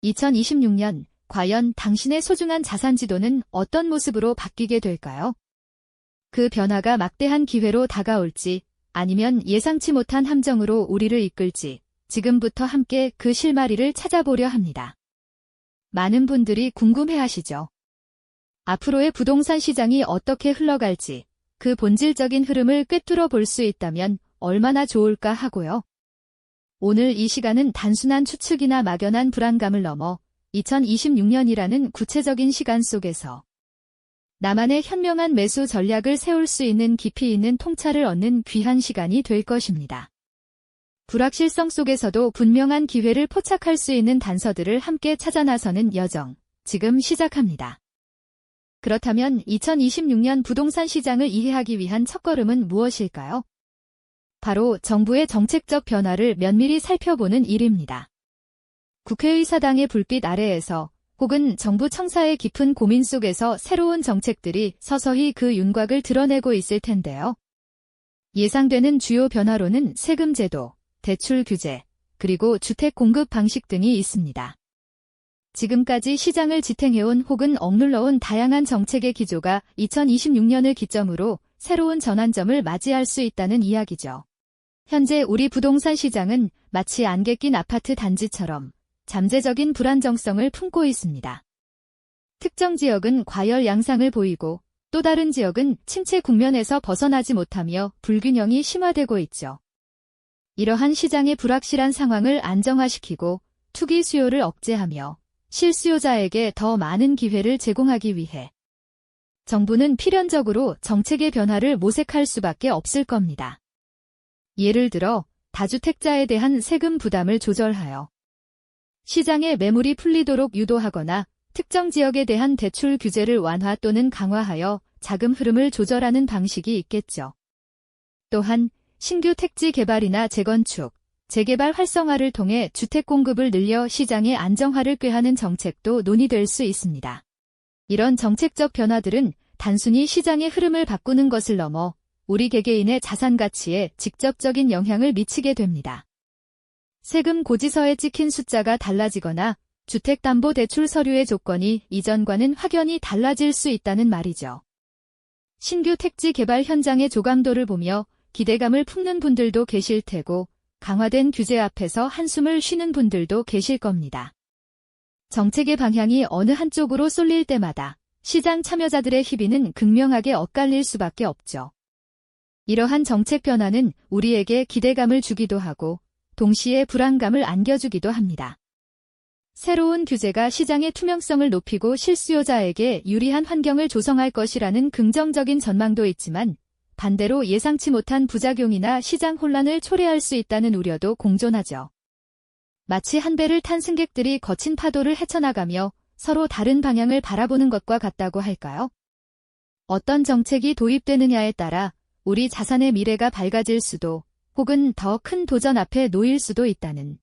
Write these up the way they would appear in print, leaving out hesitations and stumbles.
2026년, 과연 당신의 소중한 자산 지도는 어떤 모습으로 바뀌게 될까요? 그 변화가 막대한 기회로 다가올지, 아니면 예상치 못한 함정으로 우리를 이끌지, 지금부터 함께 그 실마리를 찾아보려 합니다. 많은 분들이 궁금해하시죠? 앞으로의 부동산 시장이 어떻게 흘러갈지, 그 본질적인 흐름을 꿰뚫어 볼 수 있다면 얼마나 좋을까 하고요. 오늘 이 시간은 단순한 추측이나 막연한 불안감을 넘어 2026년이라는 구체적인 시간 속에서 나만의 현명한 매수 전략을 세울 수 있는 깊이 있는 통찰을 얻는 귀한 시간이 될 것입니다. 불확실성 속에서도 분명한 기회를 포착할 수 있는 단서들을 함께 찾아 나서는 여정, 지금 시작합니다. 그렇다면 2026년 부동산 시장을 이해하기 위한 첫걸음은 무엇일까요? 바로 정부의 정책적 변화를 면밀히 살펴보는 일입니다. 국회의사당의 불빛 아래에서 혹은 정부 청사의 깊은 고민 속에서 새로운 정책들이 서서히 그 윤곽을 드러내고 있을 텐데요. 예상되는 주요 변화로는 세금 제도, 대출 규제, 그리고 주택 공급 방식 등이 있습니다. 지금까지 시장을 지탱해온 혹은 억눌러온 다양한 정책의 기조가 2026년을 기점으로 새로운 전환점을 맞이할 수 있다는 이야기죠. 현재 우리 부동산 시장은 마치 안개 낀 아파트 단지처럼 잠재적인 불안정성을 품고 있습니다. 특정 지역은 과열 양상을 보이고 또 다른 지역은 침체 국면에서 벗어나지 못하며 불균형이 심화되고 있죠. 이러한 시장의 불확실한 상황을 안정화시키고 투기 수요를 억제하며 실수요자에게 더 많은 기회를 제공하기 위해 정부는 필연적으로 정책의 변화를 모색할 수밖에 없을 겁니다. 예를 들어 다주택자에 대한 세금 부담을 조절하여 시장에 매물이 풀리도록 유도하거나 특정 지역에 대한 대출 규제를 완화 또는 강화하여 자금 흐름을 조절하는 방식이 있겠죠. 또한 신규 택지 개발이나 재건축, 재개발 활성화를 통해 주택 공급을 늘려 시장의 안정화를 꾀하는 정책도 논의될 수 있습니다. 이런 정책적 변화들은 단순히 시장의 흐름을 바꾸는 것을 넘어 우리 개개인의 자산 가치에 직접적인 영향을 미치게 됩니다. 세금 고지서에 찍힌 숫자가 달라지거나 주택담보대출 서류의 조건이 이전과는 확연히 달라질 수 있다는 말이죠. 신규 택지 개발 현장의 조감도를 보며 기대감을 품는 분들도 계실 테고 강화된 규제 앞에서 한숨을 쉬는 분들도 계실 겁니다. 정책의 방향이 어느 한쪽으로 쏠릴 때마다 시장 참여자들의 희비는 극명하게 엇갈릴 수밖에 없죠. 이러한 정책 변화는 우리에게 기대감을 주기도 하고 동시에 불안감을 안겨주기도 합니다. 새로운 규제가 시장의 투명성을 높이고 실수요자에게 유리한 환경을 조성할 것이라는 긍정적인 전망도 있지만 반대로 예상치 못한 부작용이나 시장 혼란을 초래할 수 있다는 우려도 공존하죠. 마치 한 배를 탄 승객들이 거친 파도를 헤쳐나가며 서로 다른 방향을 바라보는 것과 같다고 할까요? 어떤 정책이 도입되느냐에 따라 우리 자산의 미래가 밝아질 수도 혹은 더 큰 도전 앞에 놓일 수도 있다는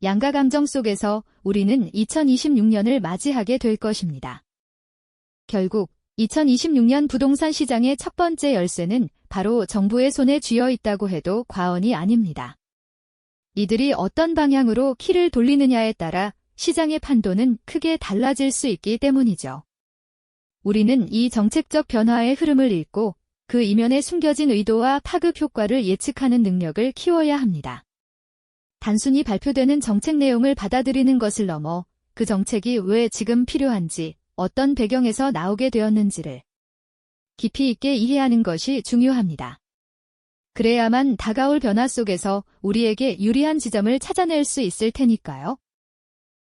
양가 감정 속에서 우리는 2026년을 맞이하게 될 것입니다. 결국 2026년 부동산 시장의 첫 번째 열쇠는 바로 정부의 손에 쥐어 있다고 해도 과언이 아닙니다. 이들이 어떤 방향으로 키를 돌리느냐에 따라 시장의 판도는 크게 달라질 수 있기 때문이죠. 우리는 이 정책적 변화의 흐름을 읽고 그 이면에 숨겨진 의도와 파급 효과를 예측하는 능력을 키워야 합니다. 단순히 발표되는 정책 내용을 받아들이는 것을 넘어 그 정책이 왜 지금 필요한지, 어떤 배경에서 나오게 되었는지를 깊이 있게 이해하는 것이 중요합니다. 그래야만 다가올 변화 속에서 우리에게 유리한 지점을 찾아낼 수 있을 테니까요.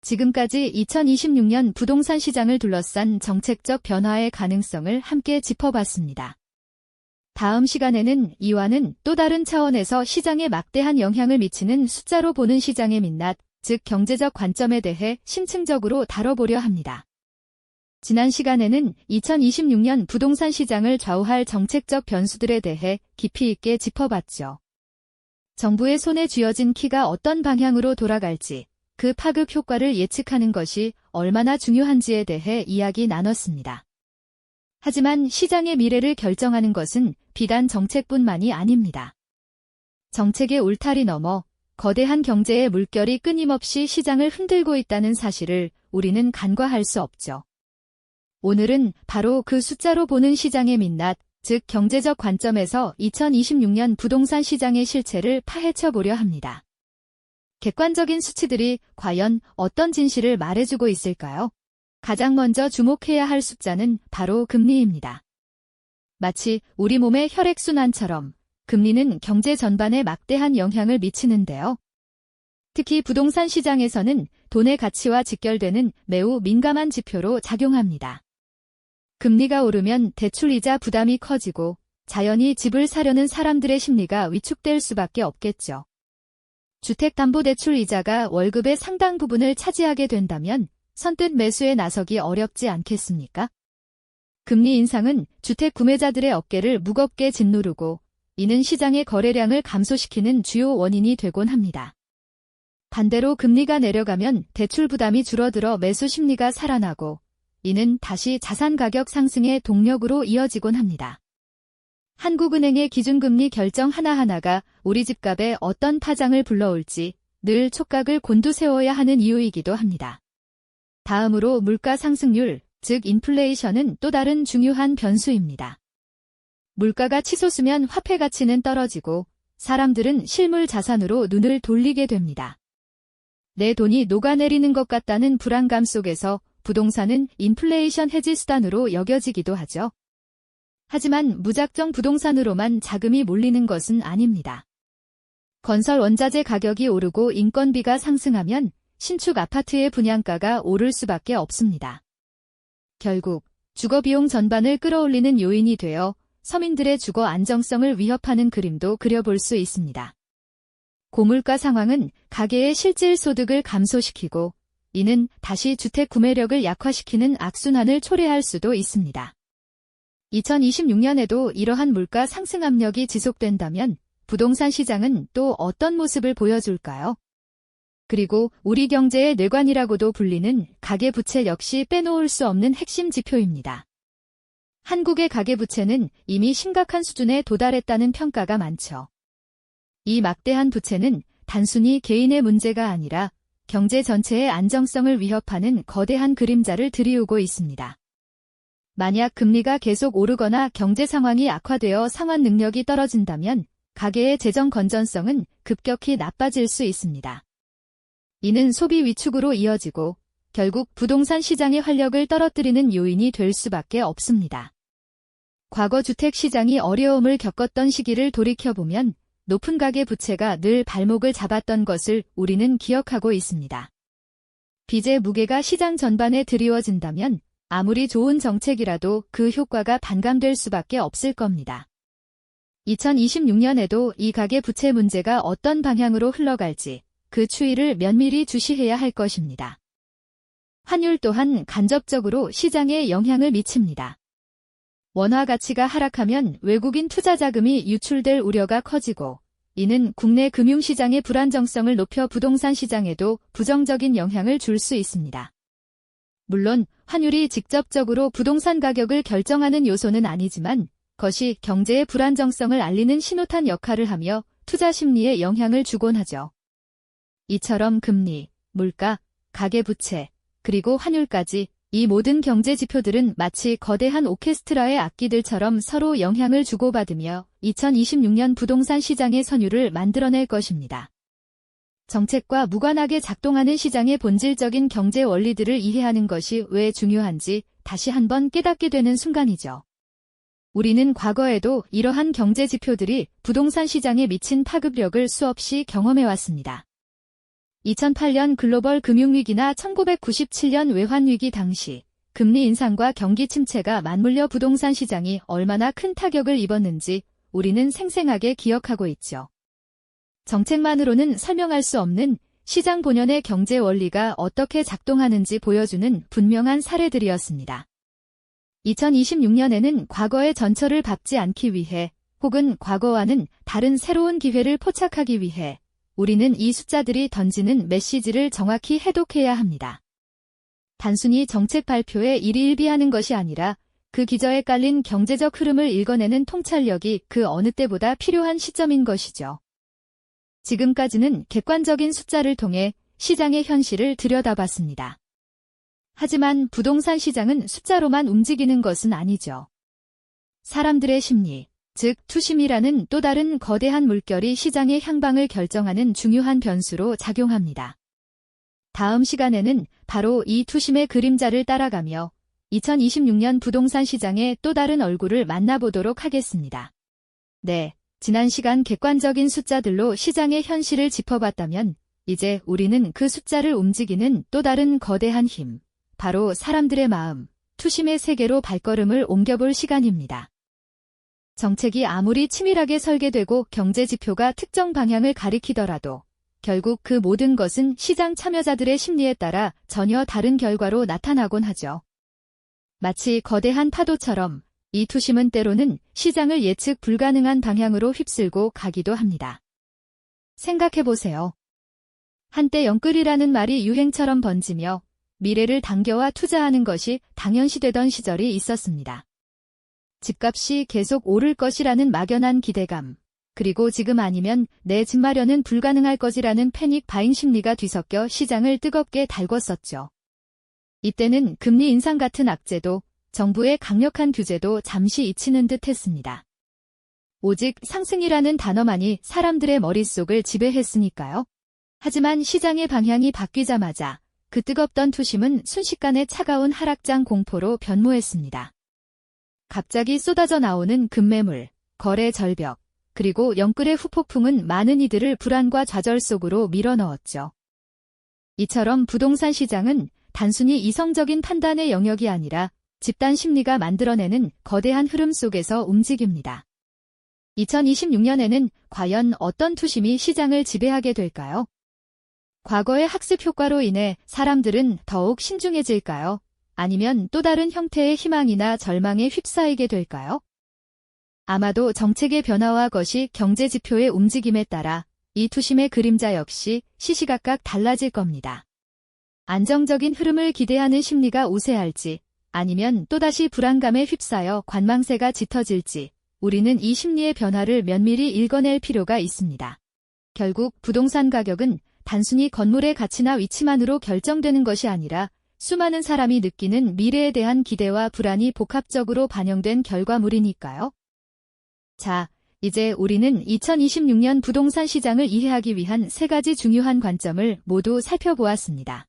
지금까지 2026년 부동산 시장을 둘러싼 정책적 변화의 가능성을 함께 짚어봤습니다. 다음 시간에는 이와는 또 다른 차원에서 시장에 막대한 영향을 미치는 숫자로 보는 시장의 민낯, 즉 경제적 관점에 대해 심층적으로 다뤄보려 합니다. 지난 시간에는 2026년 부동산 시장을 좌우할 정책적 변수들에 대해 깊이 있게 짚어봤죠. 정부의 손에 쥐어진 키가 어떤 방향으로 돌아갈지, 그 파급 효과를 예측하는 것이 얼마나 중요한지에 대해 이야기 나눴습니다. 하지만 시장의 미래를 결정하는 것은 비단 정책뿐만이 아닙니다. 정책의 울타리 넘어 거대한 경제의 물결이 끊임없이 시장을 흔들고 있다는 사실을 우리는 간과할 수 없죠. 오늘은 바로 그 숫자로 보는 시장의 민낯, 즉 경제적 관점에서 2026년 부동산 시장의 실체를 파헤쳐 보려 합니다. 객관적인 수치들이 과연 어떤 진실을 말해주고 있을까요? 가장 먼저 주목해야 할 숫자는 바로 금리입니다. 마치 우리 몸의 혈액순환처럼 금리는 경제 전반에 막대한 영향을 미치는데요. 특히 부동산 시장에서는 돈의 가치와 직결되는 매우 민감한 지표로 작용합니다. 금리가 오르면 대출이자 부담이 커지고 자연히 집을 사려는 사람들의 심리가 위축될 수밖에 없겠죠. 주택담보대출 이자가 월급의 상당 부분을 차지하게 된다면 선뜻 매수에 나서기 어렵지 않겠습니까? 금리 인상은 주택 구매자들의 어깨를 무겁게 짓누르고 이는 시장의 거래량을 감소시키는 주요 원인이 되곤 합니다. 반대로 금리가 내려가면 대출 부담이 줄어들어 매수 심리가 살아나고 이는 다시 자산 가격 상승의 동력으로 이어지곤 합니다. 한국은행의 기준금리 결정 하나하나가 우리 집값에 어떤 파장을 불러올지 늘 촉각을 곤두세워야 하는 이유이기도 합니다. 다음으로 물가 상승률, 즉 인플레이션은 또 다른 중요한 변수입니다. 물가가 치솟으면 화폐 가치는 떨어지고 사람들은 실물 자산으로 눈을 돌리게 됩니다. 내 돈이 녹아내리는 것 같다는 불안감 속에서 부동산은 인플레이션 해지 수단으로 여겨지기도 하죠. 하지만 무작정 부동산으로만 자금이 몰리는 것은 아닙니다. 건설 원자재 가격이 오르고 인건비가 상승하면 신축 아파트의 분양가가 오를 수밖에 없습니다. 결국 주거비용 전반을 끌어올리는 요인이 되어 서민들의 주거 안정성을 위협하는 그림도 그려볼 수 있습니다. 고물가 상황은 가계의 실질 소득을 감소시키고 이는 다시 주택 구매력을 약화시키는 악순환을 초래할 수도 있습니다. 2026년에도 이러한 물가 상승 압력이 지속된다면 부동산 시장은 또 어떤 모습을 보여줄까요? 그리고 우리 경제의 뇌관이라고도 불리는 가계부채 역시 빼놓을 수 없는 핵심 지표입니다. 한국의 가계부채는 이미 심각한 수준에 도달했다는 평가가 많죠. 이 막대한 부채는 단순히 개인의 문제가 아니라 경제 전체의 안정성을 위협하는 거대한 그림자를 들이우고 있습니다. 만약 금리가 계속 오르거나 경제 상황이 악화되어 상환 능력이 떨어진다면 가계의 재정 건전성은 급격히 나빠질 수 있습니다. 이는 소비 위축으로 이어지고 결국 부동산 시장의 활력을 떨어뜨리는 요인이 될 수밖에 없습니다. 과거 주택 시장이 어려움을 겪었던 시기를 돌이켜보면 높은 가계 부채가 늘 발목을 잡았던 것을 우리는 기억하고 있습니다. 빚의 무게가 시장 전반에 드리워진다면 아무리 좋은 정책이라도 그 효과가 반감될 수밖에 없을 겁니다. 2026년에도 이 가계 부채 문제가 어떤 방향으로 흘러갈지 그 추이를 면밀히 주시해야 할 것입니다. 환율 또한 간접적으로 시장에 영향을 미칩니다. 원화 가치가 하락하면 외국인 투자 자금이 유출될 우려가 커지고 이는 국내 금융시장의 불안정성을 높여 부동산 시장에도 부정적인 영향을 줄 수 있습니다. 물론 환율이 직접적으로 부동산 가격을 결정하는 요소는 아니지만 그것이 경제의 불안정성을 알리는 신호탄 역할을 하며 투자 심리에 영향을 주곤 하죠. 이처럼 금리, 물가, 가계부채, 그리고 환율까지 이 모든 경제 지표들은 마치 거대한 오케스트라의 악기들처럼 서로 영향을 주고받으며 2026년 부동산 시장의 선율을 만들어낼 것입니다. 정책과 무관하게 작동하는 시장의 본질적인 경제 원리들을 이해하는 것이 왜 중요한지 다시 한번 깨닫게 되는 순간이죠. 우리는 과거에도 이러한 경제 지표들이 부동산 시장에 미친 파급력을 수없이 경험해왔습니다. 2008년 글로벌 금융위기나 1997년 외환위기 당시 금리 인상과 경기 침체가 맞물려 부동산 시장이 얼마나 큰 타격을 입었는지 우리는 생생하게 기억하고 있죠. 정책만으로는 설명할 수 없는 시장 본연의 경제 원리가 어떻게 작동하는지 보여주는 분명한 사례들이었습니다. 2026년에는 과거의 전철을 밟지 않기 위해 혹은 과거와는 다른 새로운 기회를 포착하기 위해 우리는 이 숫자들이 던지는 메시지를 정확히 해독해야 합니다. 단순히 정책 발표에 일희일비하는 것이 아니라 그 기저에 깔린 경제적 흐름을 읽어내는 통찰력이 그 어느 때보다 필요한 시점인 것이죠. 지금까지는 객관적인 숫자를 통해 시장의 현실을 들여다봤습니다. 하지만 부동산 시장은 숫자로만 움직이는 것은 아니죠. 사람들의 심리, 즉 투심이라는 또 다른 거대한 물결이 시장의 향방을 결정하는 중요한 변수로 작용합니다. 다음 시간에는 바로 이 투심의 그림자를 따라가며 2026년 부동산 시장의 또 다른 얼굴을 만나보도록 하겠습니다. 네, 지난 시간 객관적인 숫자들로 시장의 현실을 짚어봤다면 이제 우리는 그 숫자를 움직이는 또 다른 거대한 힘, 바로 사람들의 마음, 투심의 세계로 발걸음을 옮겨볼 시간입니다. 정책이 아무리 치밀하게 설계되고 경제 지표가 특정 방향을 가리키더라도 결국 그 모든 것은 시장 참여자들의 심리에 따라 전혀 다른 결과로 나타나곤 하죠. 마치 거대한 파도처럼 이 투심은 때로는 시장을 예측 불가능한 방향으로 휩쓸고 가기도 합니다. 생각해보세요. 한때 영끌이라는 말이 유행처럼 번지며 미래를 당겨와 투자하는 것이 당연시되던 시절이 있었습니다. 집값이 계속 오를 것이라는 막연한 기대감, 그리고 지금 아니면 내 집 마련은 불가능할 것이라는 패닉 바잉 심리가 뒤섞여 시장을 뜨겁게 달궜었죠. 이때는 금리 인상 같은 악재도 정부의 강력한 규제도 잠시 잊히는 듯 했습니다. 오직 상승이라는 단어만이 사람들의 머릿속을 지배했으니까요. 하지만 시장의 방향이 바뀌자마자 그 뜨겁던 투심은 순식간에 차가운 하락장 공포로 변모했습니다. 갑자기 쏟아져 나오는 급매물, 거래 절벽, 그리고 영끌의 후폭풍은 많은 이들을 불안과 좌절 속으로 밀어넣었죠. 이처럼 부동산 시장은 단순히 이성적인 판단의 영역이 아니라 집단 심리가 만들어내는 거대한 흐름 속에서 움직입니다. 2026년에는 과연 어떤 투심이 시장을 지배하게 될까요? 과거의 학습 효과로 인해 사람들은 더욱 신중해질까요? 아니면 또 다른 형태의 희망이나 절망에 휩싸이게 될까요? 아마도 정책의 변화와 것이 경제 지표의 움직임에 따라 이 투심의 그림자 역시 시시각각 달라질 겁니다. 안정적인 흐름을 기대하는 심리가 우세할지 아니면 또다시 불안감에 휩싸여 관망세가 짙어질지 우리는 이 심리의 변화를 면밀히 읽어낼 필요가 있습니다. 결국 부동산 가격은 단순히 건물의 가치나 위치만으로 결정되는 것이 아니라 수많은 사람이 느끼는 미래에 대한 기대와 불안이 복합적으로 반영된 결과물이니까요. 자, 이제 우리는 2026년 부동산 시장을 이해하기 위한 세 가지 중요한 관점을 모두 살펴보았습니다.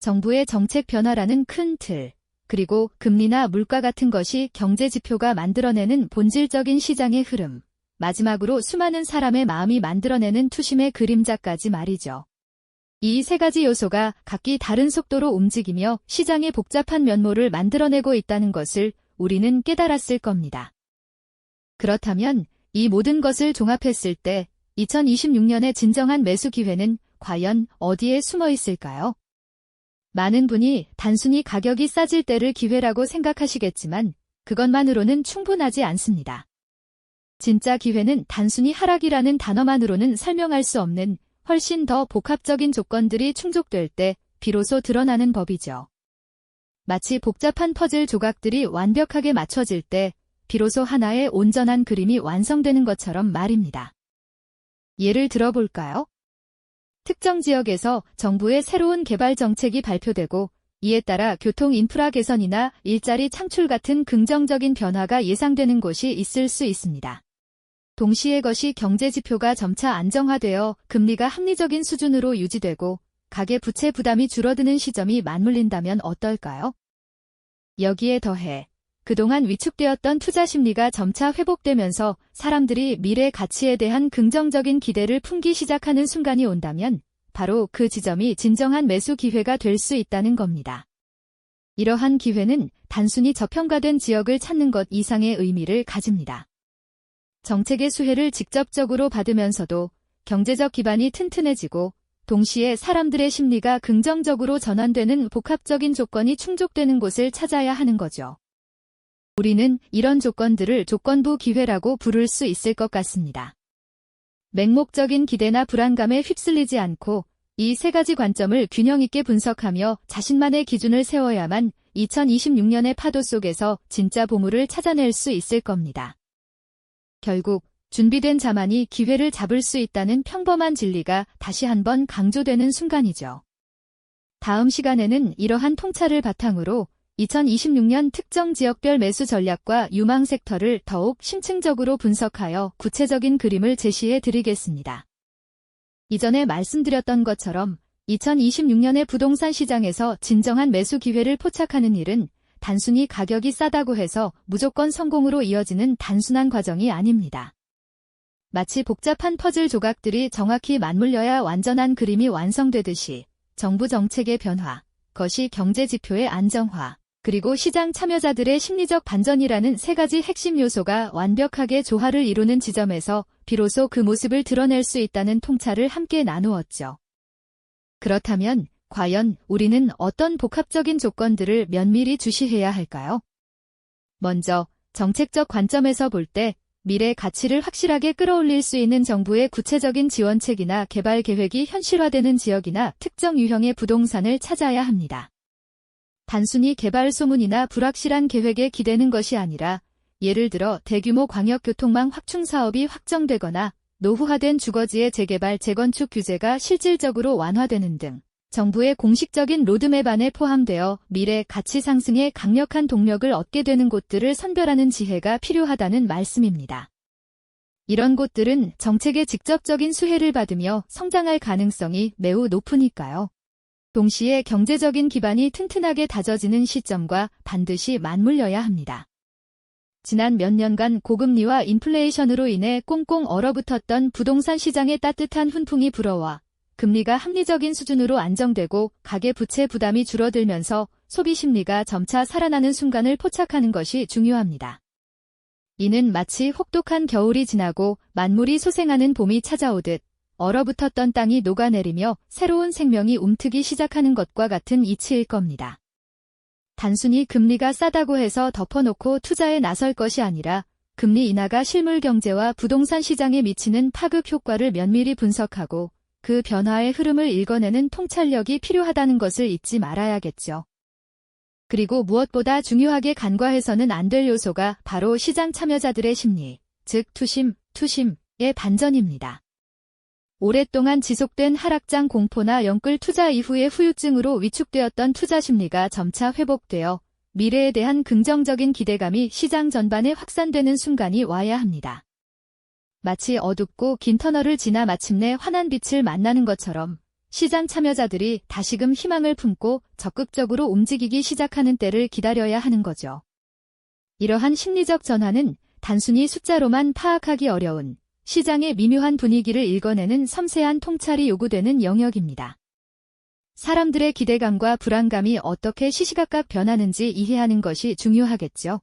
정부의 정책 변화라는 큰 틀, 그리고 금리나 물가 같은 것이 경제 지표가 만들어내는 본질적인 시장의 흐름, 마지막으로 수많은 사람의 마음이 만들어내는 투심의 그림자까지 말이죠. 이 세 가지 요소가 각기 다른 속도로 움직이며 시장의 복잡한 면모를 만들어내고 있다는 것을 우리는 깨달았을 겁니다. 그렇다면 이 모든 것을 종합했을 때 2026년의 진정한 매수 기회는 과연 어디에 숨어 있을까요? 많은 분이 단순히 가격이 싸질 때를 기회라고 생각하시겠지만 그것만으로는 충분하지 않습니다. 진짜 기회는 단순히 하락이라는 단어만으로는 설명할 수 없는 훨씬 더 복합적인 조건들이 충족될 때 비로소 드러나는 법이죠. 마치 복잡한 퍼즐 조각들이 완벽하게 맞춰질 때 비로소 하나의 온전한 그림이 완성되는 것처럼 말입니다. 예를 들어볼까요? 특정 지역에서 정부의 새로운 개발 정책이 발표되고 이에 따라 교통 인프라 개선이나 일자리 창출 같은 긍정적인 변화가 예상되는 곳이 있을 수 있습니다. 동시에 것이 경제 지표가 점차 안정화되어 금리가 합리적인 수준으로 유지되고 가계 부채 부담이 줄어드는 시점이 맞물린다면 어떨까요? 여기에 더해 그동안 위축되었던 투자 심리가 점차 회복되면서 사람들이 미래 가치에 대한 긍정적인 기대를 품기 시작하는 순간이 온다면 바로 그 지점이 진정한 매수 기회가 될 수 있다는 겁니다. 이러한 기회는 단순히 저평가된 지역을 찾는 것 이상의 의미를 가집니다. 정책의 수혜를 직접적으로 받으면서도 경제적 기반이 튼튼해지고 동시에 사람들의 심리가 긍정적으로 전환되는 복합적인 조건이 충족되는 곳을 찾아야 하는 거죠. 우리는 이런 조건들을 조건부 기회라고 부를 수 있을 것 같습니다. 맹목적인 기대나 불안감에 휩쓸리지 않고 이 세 가지 관점을 균형 있게 분석하며 자신만의 기준을 세워야만 2026년의 파도 속에서 진짜 보물을 찾아낼 수 있을 겁니다. 결국 준비된 자만이 기회를 잡을 수 있다는 평범한 진리가 다시 한번 강조되는 순간이죠. 다음 시간에는 이러한 통찰을 바탕으로 2026년 특정 지역별 매수 전략과 유망 섹터를 더욱 심층적으로 분석하여 구체적인 그림을 제시해 드리겠습니다. 이전에 말씀드렸던 것처럼 2026년의 부동산 시장에서 진정한 매수 기회를 포착하는 일은 단순히 가격이 싸다고 해서 무조건 성공으로 이어지는 단순한 과정이 아닙니다. 마치 복잡한 퍼즐 조각들이 정확히 맞물려야 완전한 그림이 완성되듯이 정부 정책의 변화, 거시 경제 지표의 안정화, 그리고 시장 참여자들의 심리적 반전이라는 세 가지 핵심 요소가 완벽하게 조화를 이루는 지점에서 비로소 그 모습을 드러낼 수 있다는 통찰을 함께 나누었죠. 그렇다면 과연 우리는 어떤 복합적인 조건들을 면밀히 주시해야 할까요? 먼저 정책적 관점에서 볼 때 미래 가치를 확실하게 끌어올릴 수 있는 정부의 구체적인 지원책이나 개발 계획이 현실화되는 지역이나 특정 유형의 부동산을 찾아야 합니다. 단순히 개발 소문이나 불확실한 계획에 기대는 것이 아니라 예를 들어 대규모 광역교통망 확충 사업이 확정되거나 노후화된 주거지의 재개발, 재건축 규제가 실질적으로 완화되는 등 정부의 공식적인 로드맵 안에 포함되어 미래 가치 상승에 강력한 동력을 얻게 되는 곳들을 선별하는 지혜가 필요하다는 말씀입니다. 이런 곳들은 정책의 직접적인 수혜를 받으며 성장할 가능성이 매우 높으니까요. 동시에 경제적인 기반이 튼튼하게 다져지는 시점과 반드시 맞물려야 합니다. 지난 몇 년간 고금리와 인플레이션으로 인해 꽁꽁 얼어붙었던 부동산 시장의 따뜻한 훈풍이 불어와 금리가 합리적인 수준으로 안정되고 가계부채 부담이 줄어들면서 소비 심리가 점차 살아나는 순간을 포착하는 것이 중요합니다. 이는 마치 혹독한 겨울이 지나고 만물이 소생하는 봄이 찾아오듯 얼어붙었던 땅이 녹아내리며 새로운 생명이 움트기 시작하는 것과 같은 이치일 겁니다. 단순히 금리가 싸다고 해서 덮어놓고 투자에 나설 것이 아니라 금리 인하가 실물 경제와 부동산 시장에 미치는 파급 효과를 면밀히 분석하고 그 변화의 흐름을 읽어내는 통찰력이 필요하다는 것을 잊지 말아야겠죠. 그리고 무엇보다 중요하게 간과해서는 안 될 요소가 바로 시장 참여자들의 심리, 즉 투심의 반전입니다. 오랫동안 지속된 하락장 공포나 영끌 투자 이후의 후유증으로 위축되었던 투자 심리가 점차 회복되어 미래에 대한 긍정적인 기대감이 시장 전반에 확산되는 순간이 와야 합니다. 마치 어둡고 긴 터널을 지나 마침내 환한 빛을 만나는 것처럼 시장 참여자들이 다시금 희망을 품고 적극적으로 움직이기 시작하는 때를 기다려야 하는 거죠. 이러한 심리적 전환은 단순히 숫자로만 파악하기 어려운 시장의 미묘한 분위기를 읽어내는 섬세한 통찰이 요구되는 영역입니다. 사람들의 기대감과 불안감이 어떻게 시시각각 변하는지 이해하는 것이 중요하겠죠.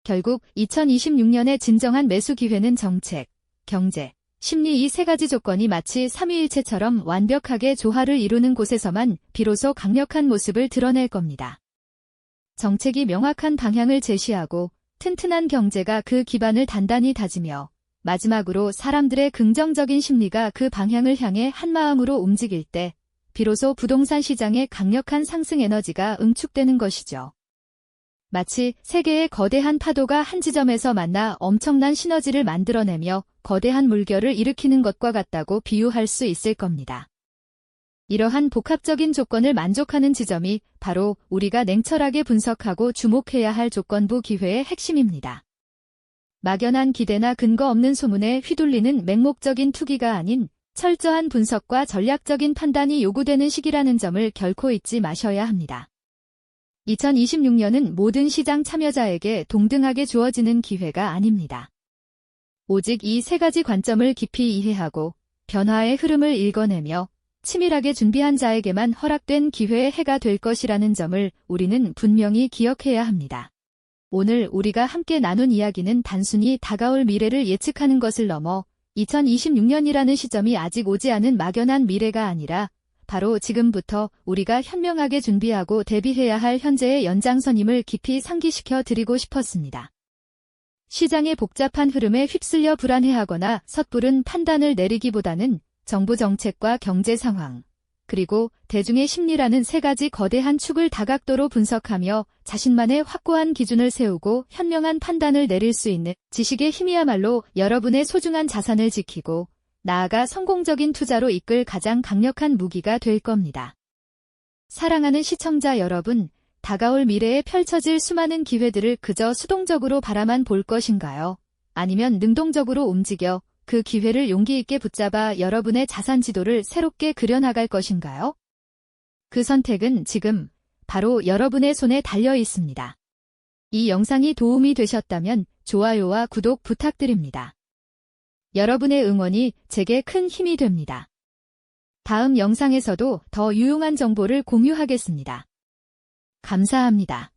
결국 2026년의 진정한 매수 기회는 정책, 경제, 심리 이 세 가지 조건이 마치 삼위일체처럼 완벽하게 조화를 이루는 곳에서만 비로소 강력한 모습을 드러낼 겁니다. 정책이 명확한 방향을 제시하고 튼튼한 경제가 그 기반을 단단히 다지며 마지막으로 사람들의 긍정적인 심리가 그 방향을 향해 한마음으로 움직일 때 비로소 부동산 시장의 강력한 상승 에너지가 응축되는 것이죠. 마치 세계의 거대한 파도가 한 지점에서 만나 엄청난 시너지를 만들어내며 거대한 물결을 일으키는 것과 같다고 비유할 수 있을 겁니다. 이러한 복합적인 조건을 만족하는 지점이 바로 우리가 냉철하게 분석하고 주목해야 할 조건부 기회의 핵심입니다. 막연한 기대나 근거 없는 소문에 휘둘리는 맹목적인 투기가 아닌 철저한 분석과 전략적인 판단이 요구되는 시기라는 점을 결코 잊지 마셔야 합니다. 2026년은 모든 시장 참여자에게 동등하게 주어지는 기회가 아닙니다. 오직 이 세 가지 관점을 깊이 이해하고 변화의 흐름을 읽어내며 치밀하게 준비한 자에게만 허락된 기회의 해가 될 것이라는 점을 우리는 분명히 기억해야 합니다. 오늘 우리가 함께 나눈 이야기는 단순히 다가올 미래를 예측하는 것을 넘어 2026년이라는 시점이 아직 오지 않은 막연한 미래가 아니라 바로 지금부터 우리가 현명하게 준비하고 대비해야 할 현재의 연장선임을 깊이 상기시켜 드리고 싶었습니다. 시장의 복잡한 흐름에 휩쓸려 불안해하거나 섣부른 판단을 내리기보다는 정부 정책과 경제 상황, 그리고 대중의 심리라는 세 가지 거대한 축을 다각도로 분석하며 자신만의 확고한 기준을 세우고 현명한 판단을 내릴 수 있는 지식의 힘이야말로 여러분의 소중한 자산을 지키고 나아가 성공적인 투자로 이끌 가장 강력한 무기가 될 겁니다. 사랑하는 시청자 여러분, 다가올 미래에 펼쳐질 수많은 기회들을 그저 수동적으로 바라만 볼 것인가요? 아니면 능동적으로 움직여 그 기회를 용기 있게 붙잡아 여러분의 자산 지도를 새롭게 그려나갈 것인가요? 그 선택은 지금 바로 여러분의 손에 달려 있습니다. 이 영상이 도움이 되셨다면 좋아요와 구독 부탁드립니다. 여러분의 응원이 제게 큰 힘이 됩니다. 다음 영상에서도 더 유용한 정보를 공유하겠습니다. 감사합니다.